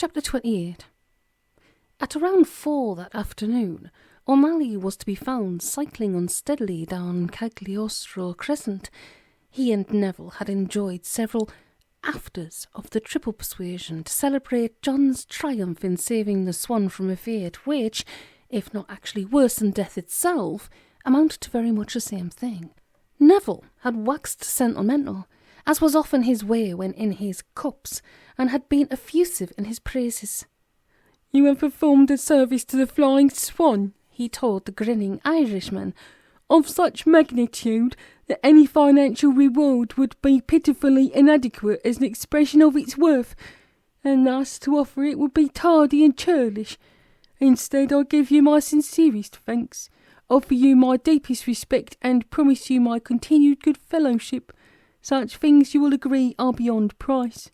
Chapter 28. At around 4 that afternoon, Omally was to be found cycling unsteadily down Cagliostro Crescent. He and Neville had enjoyed several afters of the triple persuasion to celebrate John's triumph in saving the Swan from a fate which, if not actually worse than death itself, amounted to very much the same thing. Neville had waxed sentimental, as was often his way when in his cups, and had been effusive in his praises. "You have performed a service to the Flying Swan," he told the grinning Irishman, "of such magnitude that any financial reward would be pitifully inadequate as an expression of its worth, and thus to offer it would be tardy and churlish. Instead, I give you my sincerest thanks, offer you my deepest respect, and promise you my continued good fellowship. Such things, you will agree, are beyond price."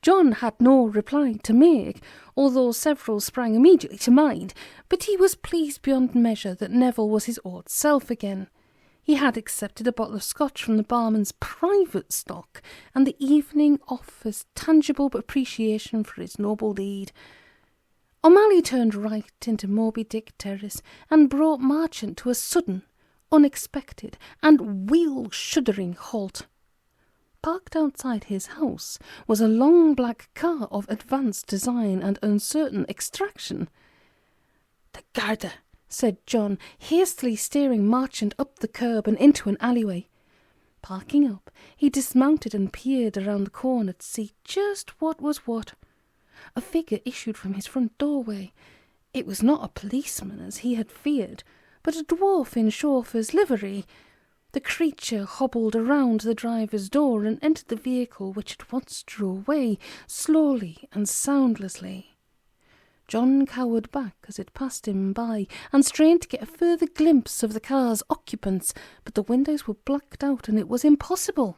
John had no reply to make, although several sprang immediately to mind, but he was pleased beyond measure that Neville was his old self again. He had accepted a bottle of Scotch from the barman's private stock, and the evening offers tangible appreciation for his noble deed. Omally turned right into Moby Dick Terrace and brought Marchant to a sudden, unexpected, and wheel-shuddering halt. Parked outside his house was a long black car of advanced design and uncertain extraction. "The Garda," said John, hastily steering Marchant up the curb and into an alleyway. Parking up, he dismounted and peered around the corner to see just what was what. A figure issued from his front doorway. It was not a policeman, as he had feared, but a dwarf in chauffeur's livery. The creature hobbled around the driver's door and entered the vehicle, which at once drew away, slowly and soundlessly. John cowered back as it passed him by, and strained to get a further glimpse of the car's occupants, but the windows were blacked out, and it was impossible.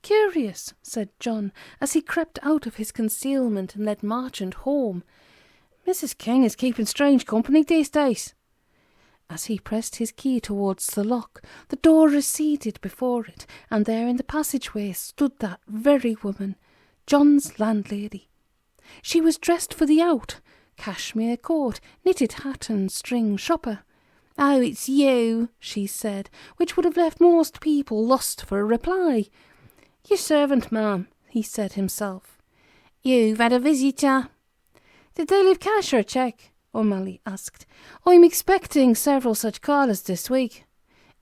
"Curious," said John, as he crept out of his concealment and led Marchant home. "Mrs. King is keeping strange company these days." As he pressed his key towards the lock, the door receded before it, and there in the passageway stood that very woman, John's landlady. She was dressed for the out, cashmere coat, knitted hat and string shopper. "Oh, it's you," she said, which would have left most people lost for a reply. "Your servant, ma'am," he said himself. "You've had a visitor." "Did they leave cash or a cheque?" Omally asked. "I'm expecting several such callers this week."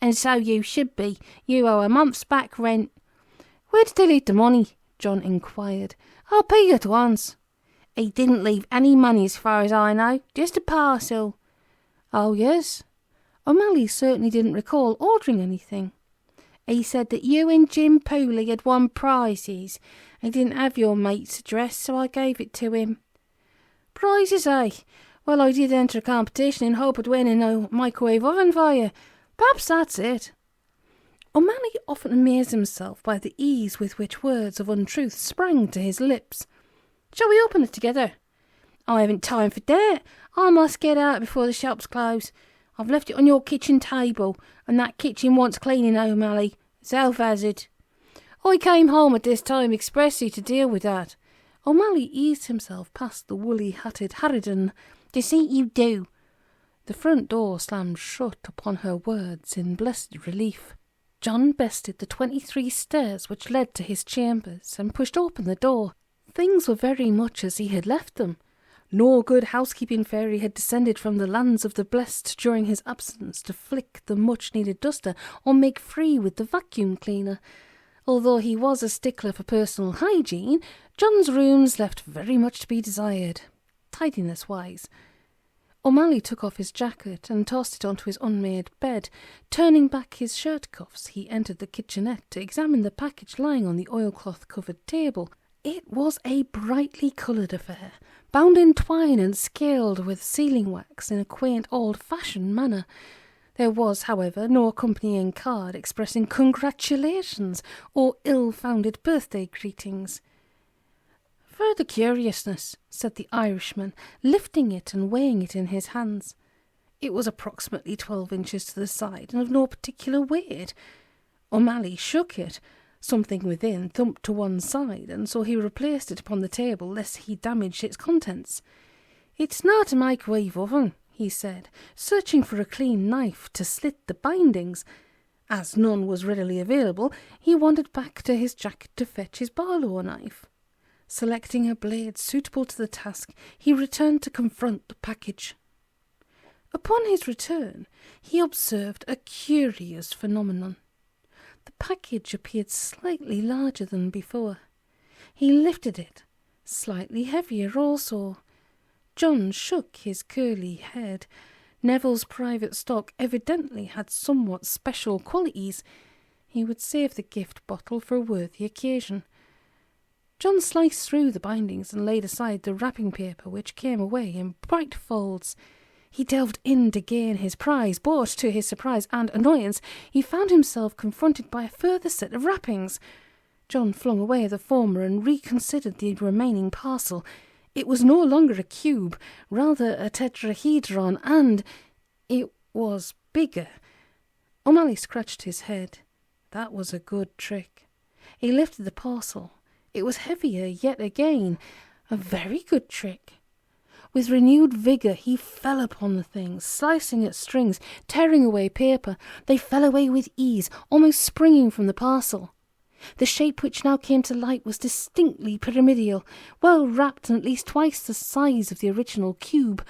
"And so you should be. You owe a month's back rent." "Where did they leave the money?" John inquired. "I'll pay you at once." "He didn't leave any money as far as I know, just a parcel." "Oh, yes." Omally certainly didn't recall ordering anything. "He said that you and Jim Pooley had won prizes. He didn't have your mate's address, so I gave it to him." "Prizes, eh? Well, I did enter a competition in hope of winning a microwave oven for you. Perhaps that's it." Omally often amazed himself by the ease with which words of untruth sprang to his lips. "Shall we open it together?" "I haven't time for that. I must get out before the shops close. I've left it on your kitchen table, and that kitchen wants cleaning, Omally. Self-hazard." "I came home at this time expressly to deal with that." Omally eased himself past the woolly-hatted harridan. "Deceit you do." The front door slammed shut upon her words in blessed relief. John bested the 23 stairs which led to his chambers and pushed open the door. Things were very much as he had left them. No good housekeeping fairy had descended from the lands of the blessed during his absence to flick the much-needed duster or make free with the vacuum cleaner. Although he was a stickler for personal hygiene, John's rooms left very much to be desired, tidiness-wise. Omally took off his jacket and tossed it onto his unmade bed. Turning back his shirt cuffs, he entered the kitchenette to examine the package lying on the oilcloth-covered table. It was a brightly coloured affair, bound in twine and scaled with sealing wax in a quaint old-fashioned manner. There was, however, no accompanying card expressing congratulations or ill-founded birthday greetings. "Further curiousness," said the Irishman, lifting it and weighing it in his hands. It was approximately 12 inches to the side and of no particular weight. Omally shook it. Something within thumped to one side, and so he replaced it upon the table lest he damaged its contents. "It's not a microwave oven," he said, searching for a clean knife to slit the bindings. As none was readily available, he wandered back to his jacket to fetch his Barlow knife. Selecting a blade suitable to the task, he returned to confront the package. Upon his return, he observed a curious phenomenon. The package appeared slightly larger than before. He lifted it, slightly heavier also. John shook his curly head. Neville's private stock evidently had somewhat special qualities. He would save the gift bottle for a worthy occasion. John sliced through the bindings and laid aside the wrapping paper, which came away in bright folds. He delved in to gain his prize, but, to his surprise and annoyance, he found himself confronted by a further set of wrappings. John flung away the former and reconsidered the remaining parcel. It was no longer a cube, rather a tetrahedron, and it was bigger. Omally scratched his head. That was a good trick. He lifted the parcel. It was heavier yet again. A very good trick. With renewed vigour he fell upon the thing, slicing at strings, tearing away paper. They fell away with ease, almost springing from the parcel. The shape which now came to light was distinctly pyramidal, well wrapped and at least twice the size of the original cube.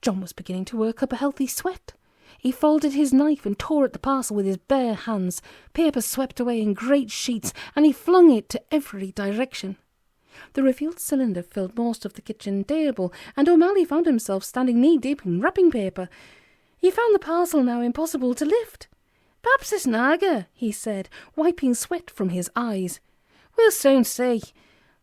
John was beginning to work up a healthy sweat. He folded his knife and tore at the parcel with his bare hands. Paper swept away in great sheets, and he flung it to every direction. The revealed cylinder filled most of the kitchen table, and Omally found himself standing knee-deep in wrapping paper. He found the parcel now impossible to lift. "Perhaps it's Naga," he said, wiping sweat from his eyes. "We'll soon see."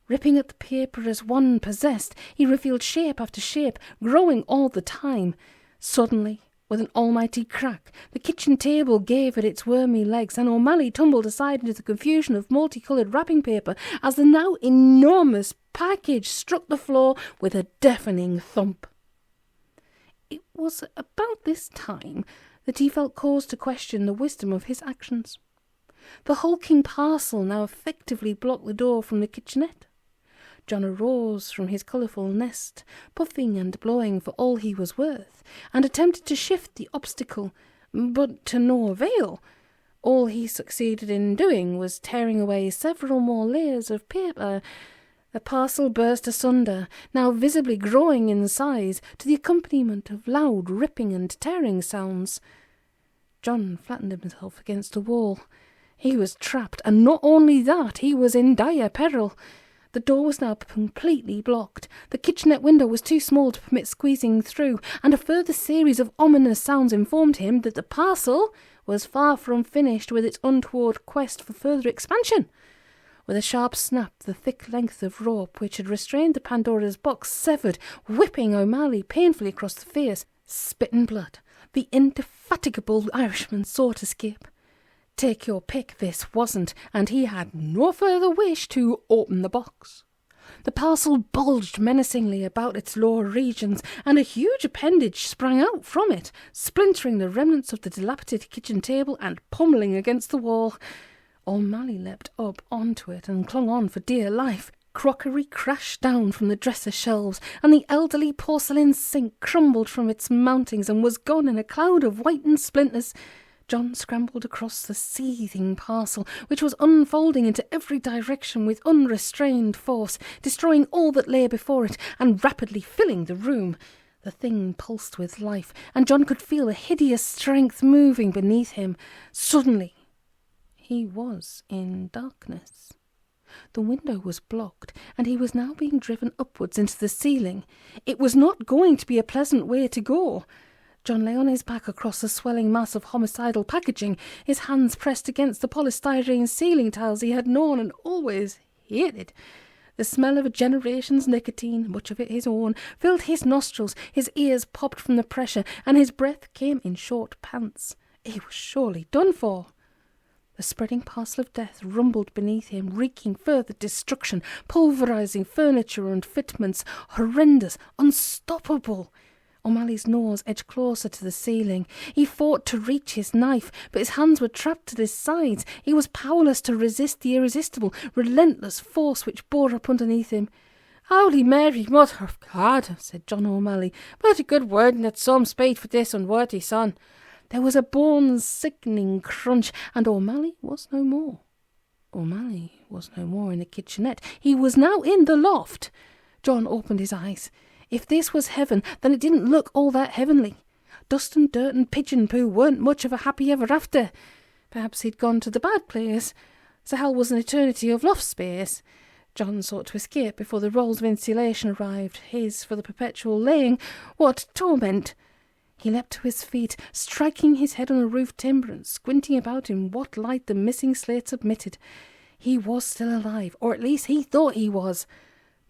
Ripping at the paper as one possessed, he revealed shape after shape, growing all the time. Suddenly, with an almighty crack, the kitchen table gave at its wormy legs, and Omally tumbled aside into the confusion of multicoloured wrapping paper as the now enormous package struck the floor with a deafening thump. It was about this time that he felt cause to question the wisdom of his actions. The hulking parcel now effectively blocked the door from the kitchenette. John arose from his colourful nest, puffing and blowing for all he was worth, and attempted to shift the obstacle, but to no avail. All he succeeded in doing was tearing away several more layers of paper. The parcel burst asunder, now visibly growing in size, to the accompaniment of loud ripping and tearing sounds. John flattened himself against a wall. He was trapped, and not only that, he was in dire peril. The door was now completely blocked. The kitchenette window was too small to permit squeezing through, and a further series of ominous sounds informed him that the parcel was far from finished with its untoward quest for further expansion. With a sharp snap, the thick length of rope which had restrained the Pandora's box severed, whipping Omally painfully across the face. Spit and blood. The indefatigable Irishman sought escape. Take your pick, this wasn't, and he had no further wish to open the box. The parcel bulged menacingly about its lower regions, and a huge appendage sprang out from it, splintering the remnants of the dilapidated kitchen table and pummelling against the wall. Omally leapt up onto it and clung on for dear life. Crockery crashed down from the dresser shelves, and the elderly porcelain sink crumbled from its mountings and was gone in a cloud of whitened splinters. John scrambled across the seething parcel, which was unfolding into every direction with unrestrained force, destroying all that lay before it, and rapidly filling the room. The thing pulsed with life, and John could feel a hideous strength moving beneath him. Suddenly, he was in darkness. The window was blocked, and he was now being driven upwards into the ceiling. It was not going to be a pleasant way to go. John lay on his back across the swelling mass of homicidal packaging, his hands pressed against the polystyrene ceiling tiles he had known and always hated. The smell of a generation's nicotine, much of it his own, filled his nostrils, his ears popped from the pressure, and his breath came in short pants. He was surely done for. The spreading parcel of death rumbled beneath him, wreaking further destruction, pulverizing furniture and fitments, horrendous, unstoppable. O'Malley's nose edged closer to the ceiling. He fought to reach his knife, but his hands were trapped at his sides. He was powerless to resist the irresistible, relentless force which bore up underneath him. "Holy Mary, Mother of God," said John O'Mally, "put a good word in at some spade for this unworthy son." There was a bone-sickening crunch, and O'Malley was no more. O'Malley was no more in the kitchenette. He was now in the loft. John opened his eyes. If this was heaven, then it didn't look all that heavenly. Dust and dirt and pigeon poo weren't much of a happy ever after. Perhaps he'd gone to the bad place. So hell was an eternity of loft space. John sought to escape before the rolls of insulation arrived. His for the perpetual laying. What torment! He leapt to his feet, striking his head on a roof timber and squinting about in what light the missing slates admitted. He was still alive, or at least he thought he was.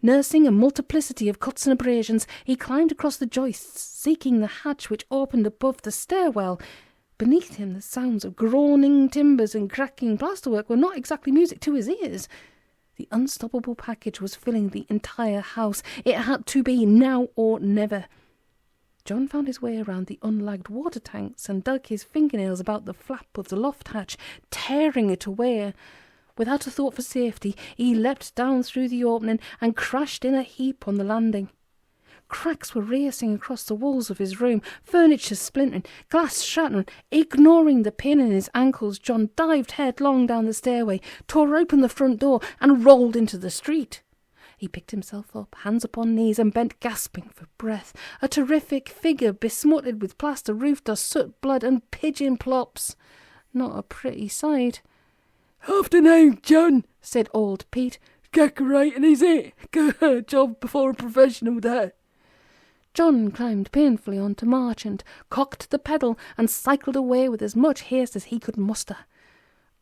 Nursing a multiplicity of cuts and abrasions, he climbed across the joists, seeking the hatch which opened above the stairwell. Beneath him the sounds of groaning timbers and cracking plasterwork were not exactly music to his ears. The unstoppable package was filling the entire house. It had to be now or never. John found his way around the unlagged water tanks and dug his fingernails about the flap of the loft hatch, tearing it away. Without a thought for safety, he leapt down through the opening and crashed in a heap on the landing. Cracks were racing across the walls of his room, furniture splintering, glass shattering. Ignoring the pain in his ankles, John dived headlong down the stairway, tore open the front door, and rolled into the street. He picked himself up, hands upon knees, and bent gasping for breath. A terrific figure besmutted with plaster roof dust, soot, blood, and pigeon plops. Not a pretty sight. "Afternoon, John," said old Pete. "Decorating, is it? Good job before a professional day." John climbed painfully onto Marchant, cocked the pedal, and cycled away with as much haste as he could muster.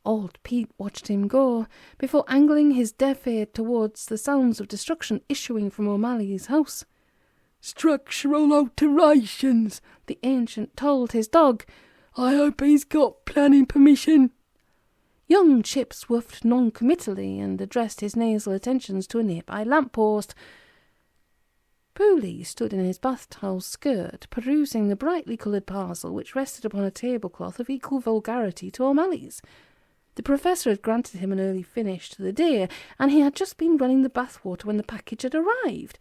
Old Pete watched him go, before angling his deaf ear towards the sounds of destruction issuing from O'Malley's house. "Structural alterations," the ancient told his dog. "I hope he's got planning permission." Young Chips woofed non-committally and addressed his nasal attentions to a nearby lamp-post. Pooley stood in his bath-towel skirt, perusing the brightly coloured parcel which rested upon a tablecloth of equal vulgarity to O'Malley's. The professor had granted him an early finish to the day, and he had just been running the bathwater when the package had arrived.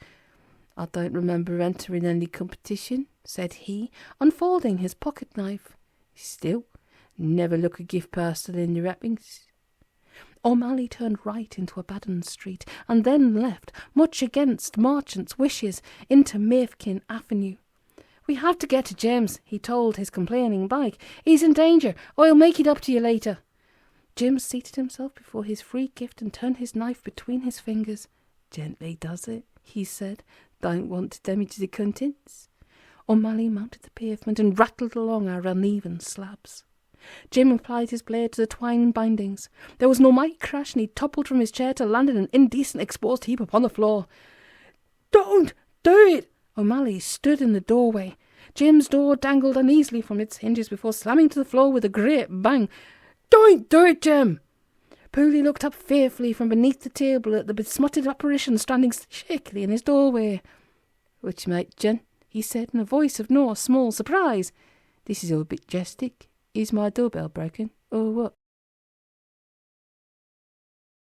"I don't remember entering any competition," said he, unfolding his pocket-knife. "Still, never look a gift parcel in your wrappings." O'Malley turned right into Abaddon Street, and then left, much against Marchant's wishes, into Mafekin Avenue. "We have to get to Jim's," he told his complaining bike. "He's in danger. I'll make it up to you later." Jim seated himself before his free gift and turned his knife between his fingers. "Gently does it," he said. "Don't want to damage the contents." O'Malley mounted the pavement and rattled along our uneven slabs. Jim applied his blade to the twine bindings. There was an almighty crash, and he toppled from his chair to land in an indecent exposed heap upon the floor. "Don't do it!" O'Malley stood in the doorway. Jim's door dangled uneasily from its hinges before slamming to the floor with a great bang. "Don't do it, Jim!" Pooley looked up fearfully from beneath the table at the besmutted apparition standing shakily in his doorway. "What's your mate, Jen?" he said in a voice of no small surprise. "This is all a bit drastic. Is my doorbell broken, or what?"